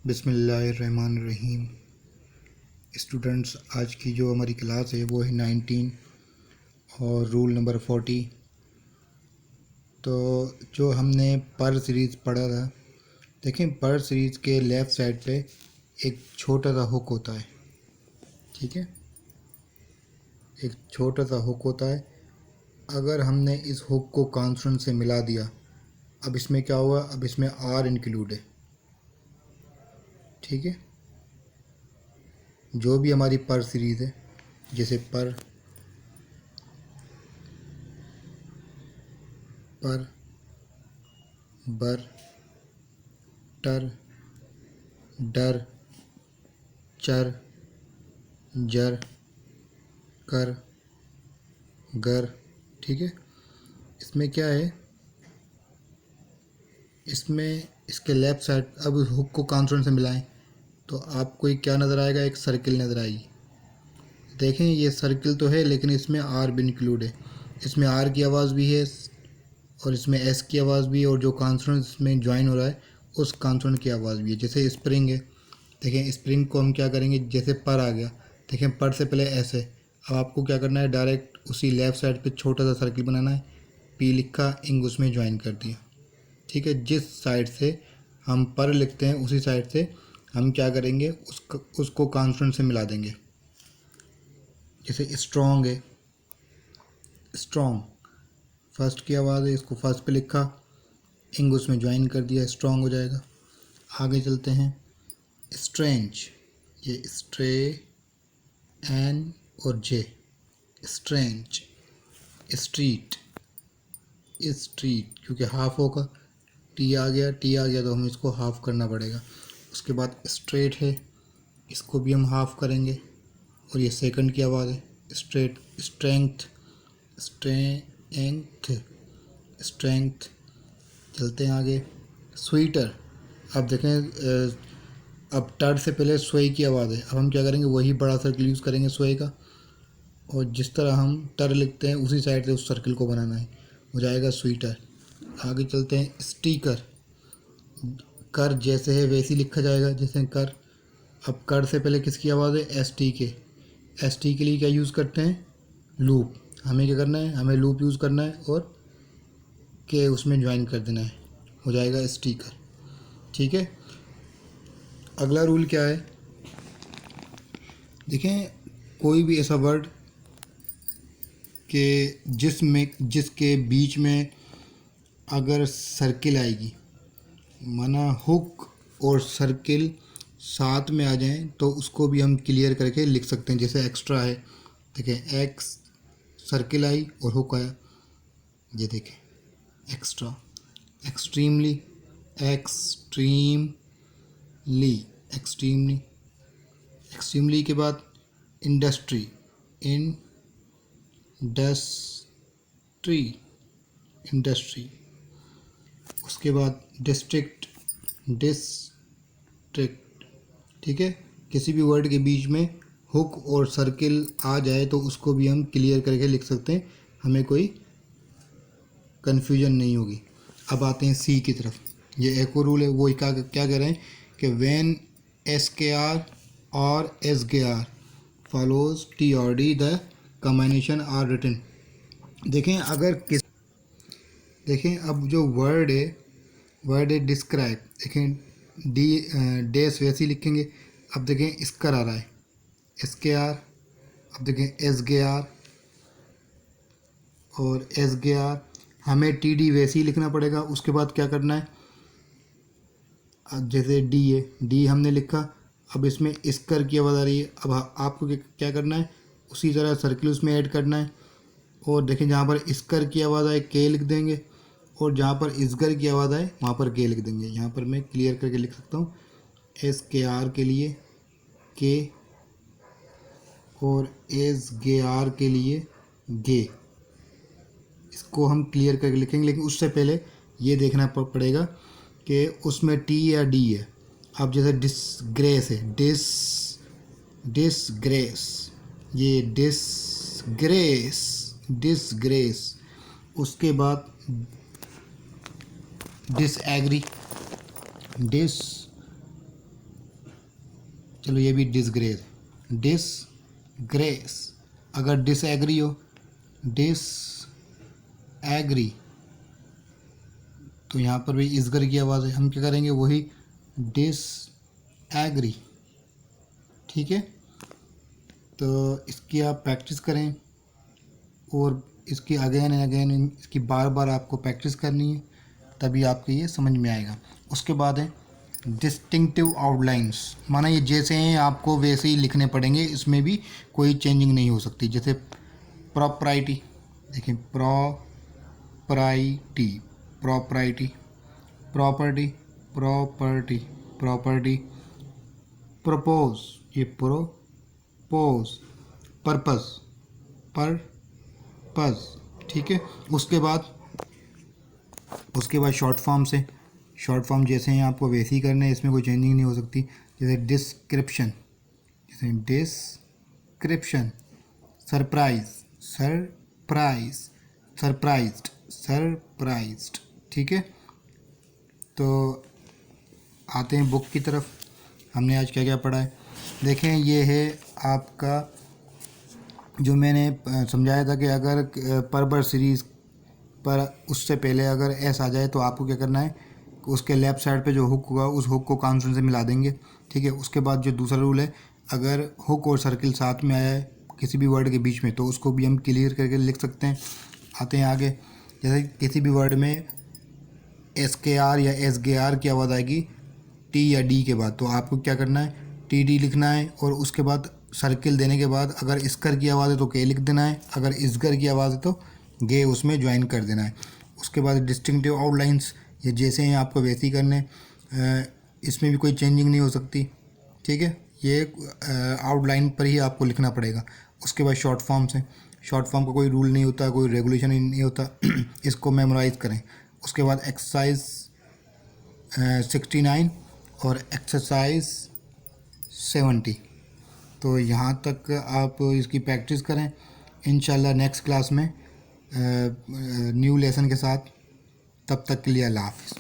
बिस्मिल्लाहिर्रहमानिर्रहीम। स्टूडेंट्स, आज की जो हमारी क्लास है वो है 19 और रूल नंबर 40। तो जो हमने पर सीरीज़ पढ़ा था, देखें पर सीरीज़ के लेफ़्ट साइड पे एक छोटा सा हुक होता है। ठीक है, एक छोटा सा हुक होता है। अगर हमने इस हुक को कॉन्स्टेंट से मिला दिया, अब इसमें क्या हुआ, अब इसमें आर इंक्लूड है। ठीक है, जो भी हमारी पर सीरीज़ है, जैसे पर बर, टर, डर, चर, जर, कर, गर। ठीक है, इसमें क्या है, इसमें इसके लेफ़्ट साइड अब उस हुक को कॉन्स्टेंट से मिलाएं तो आपको एक क्या नज़र आएगा, एक सर्किल नज़र आएगी। देखें ये सर्किल तो है लेकिन इसमें आर भी इंक्लूड है। इसमें आर की आवाज़ भी है और इसमें एस की आवाज़ भी है, और जो कॉन्स्टेंट इसमें ज्वाइन हो रहा है उस कॉन्स्टेंट की आवाज़ भी है। जैसे स्प्रिंग है, देखें स्प्रिंग को हम क्या करेंगे, जैसे पर आ गया, देखें पर से पहले एस है। अब आपको क्या करना है, डायरेक्ट उसी लेफ़्ट साइड पे छोटा सा सर्किल बनाना है, पी लिखा, इंग उसमें ज्वाइन कर दिया। ठीक है, जिस साइड से हम पर लिखते हैं उसी साइड से हम क्या करेंगे, उसको कॉन्स्टेंट से मिला देंगे। जैसे स्ट्रॉन्ग है, स्ट्रॉन्ग फर्स्ट की आवाज़ है, इसको फर्स्ट पे लिखा, इंग उसमें ज्वाइन कर दिया, स्ट्रॉन्ग हो जाएगा। आगे चलते हैं, स्ट्रेंज, ये स्ट्रे एन और जे, स्ट्रेंज। स्ट्रीट, स्ट्रीट क्योंकि हाफ होगा, टी आ गया तो हमें इसको हाफ करना पड़ेगा। उसके बाद स्ट्रेट है, इसको भी हम हाफ करेंगे, और ये सेकंड की आवाज़ है, स्ट्रेट। Strength, strength, strength. चलते हैं आगे, स्वीटर। अब देखें अब टर से पहले स्वे की आवाज़ है, अब हम क्या करेंगे, वही बड़ा सर्किल यूज़ करेंगे स्वे का, और जिस तरह हम टर लिखते हैं उसी साइड से उस सर्किल को बनाना है, हो जाएगा स्वीटर। आगे चलते हैं, स्टीकर। कर जैसे है वैसे ही लिखा जाएगा जैसे कर। अब कर से पहले किसकी आवाज़ है, एस टी के। एस टी के लिए क्या यूज़ करते हैं, लूप। हमें क्या करना है, हमें लूप यूज़ करना है और के उसमें ज्वाइन कर देना है, हो जाएगा स्टीकर। ठीक है, अगला रूल क्या है, देखें कोई भी ऐसा वर्ड कि जिसके बीच में अगर सर्किल आएगी, माना हुक और सर्किल साथ में आ जाएं, तो उसको भी हम क्लियर करके लिख सकते हैं। जैसे एक्स्ट्रा है, देखें एक्स, सर्किल आई और हुक आया, ये देखें extra. Extremely, extremely, extremely. Extremely के बाद इंडस्ट्री, इंडस्ट्री, इंडस्ट्री। उसके बाद डिस्ट्रिक्ट, डिस्ट्रिक्ट। ठीक है, किसी भी वर्ड के बीच में हुक और सर्किल आ जाए तो उसको भी हम क्लियर करके लिख सकते हैं, हमें कोई कन्फ्यूजन नहीं होगी। अब आते हैं सी की तरफ। ये एक और रूल है, वो क्या कह रहे हैं कि व्हेन एस के आर और S K R follows T और D the combination are written. देखें अगर किस, देखें अब जो वर्ड है डिस्क्राइब, देखें डी डेस वैसे ही लिखेंगे। अब देखें इसकर आ रहा है एस के आर, अब देखें एस के आर और एस के आर, हमें टी डी वैसे ही लिखना पड़ेगा। उसके बाद क्या करना है, अब जैसे डी है, डी हमने लिखा, अब इसमें इसकर की आवाज़ आ रही है, अब आपको क्या करना है, उसी तरह सर्किल उसमें ऐड करना है, और देखें जहाँ पर इसकर की आवाज़ आए के लिख देंगे, और जहाँ पर इसगर की आवाज़ आए वहाँ पर के लिख देंगे। यहाँ पर मैं क्लियर करके लिख सकता हूँ, एस के आर के लिए के और एस गे आर के लिए गे। इसको हम क्लियर करके लिखेंगे, लेकिन उससे पहले ये देखना पड़ेगा कि उसमें टी या डी है। अब जैसे डिसग्रेस है, डिसग्रेस, ये डिसग्रेस, डिसग्रेस। उसके बाद डिसएग्री, चलो ये भी डिसग्रेस, डिसग्रेस। अगर डिसएग्री हो, डिसएग्री, तो यहाँ पर भी इसगर की आवाज़ है, हम क्या करेंगे वही डिसएग्री। ठीक है, तो इसकी आप प्रैक्टिस करें और इसकी अगेन एंड अगेन इसकी बार बार आपको प्रैक्टिस करनी है, तभी आपको ये समझ में आएगा। उसके बाद है डिस्टिंक्टिव आउटलाइंस, माना ये जैसे हैं आपको वैसे ही लिखने पड़ेंगे, इसमें भी कोई चेंजिंग नहीं हो सकती। जैसे प्रॉपर्टी, देखिए property, property, property, property, property, propose, ये प्रोपोज, पर्पस, पर्पस। ठीक है, उसके बाद शॉर्ट फॉर्म से, शॉर्ट फॉर्म जैसे हैं आपको वैसे ही करने हैं, इसमें कोई चेंजिंग नहीं हो सकती। जैसे डिस्क्रिप्शन, जैसे description, surprise, surprise, surprised, surprised. ठीक है, तो आते हैं बुक की तरफ। हमने आज क्या क्या पढ़ा है, देखें ये है आपका जो मैंने समझाया था कि अगर पर वर्ड सीरीज़ पर उससे पहले अगर एस आ जाए तो आपको क्या करना है, उसके लेफ्ट साइड पे जो हुक होगा उस हुक को कॉन्सोनेंट से मिला देंगे। ठीक है, उसके बाद जो दूसरा रूल है, अगर हुक और सर्किल साथ में आया है किसी भी वर्ड के बीच में तो उसको भी हम क्लियर करके लिख सकते हैं। आते हैं आगे, जैसे किसी भी वर्ड में एस के आर या एस के आर की आवाज़ आएगी टी या डी के बाद, तो आपको क्या करना है, टी डी लिखना है, और उसके बाद सर्किल देने के बाद अगर इसकर की आवाज़ है तो के लिख देना है, अगर इसगर की आवाज़ है तो गे उसमें ज्वाइन कर देना है। उसके बाद डिस्टिंक्टिव आउटलाइंस, ये जैसे हैं आपको वैसे ही करने, इसमें भी कोई चेंजिंग नहीं हो सकती। ठीक है, ये आउटलाइन पर ही आपको लिखना पड़ेगा। उसके बाद शॉर्ट फॉर्म से, शॉर्ट फॉर्म का कोई रूल नहीं होता, कोई रेगुलेशन नहीं होता, इसको मेमोराइज करें। उसके बाद एक्सरसाइज 69 और एक्सरसाइज 70, तो यहाँ तक आप इसकी प्रैक्टिस करें। इंशाल्लाह नेक्स्ट क्लास में न्यू लेसन के साथ, तब तक के लिए अल्लाह हाफ़िज़।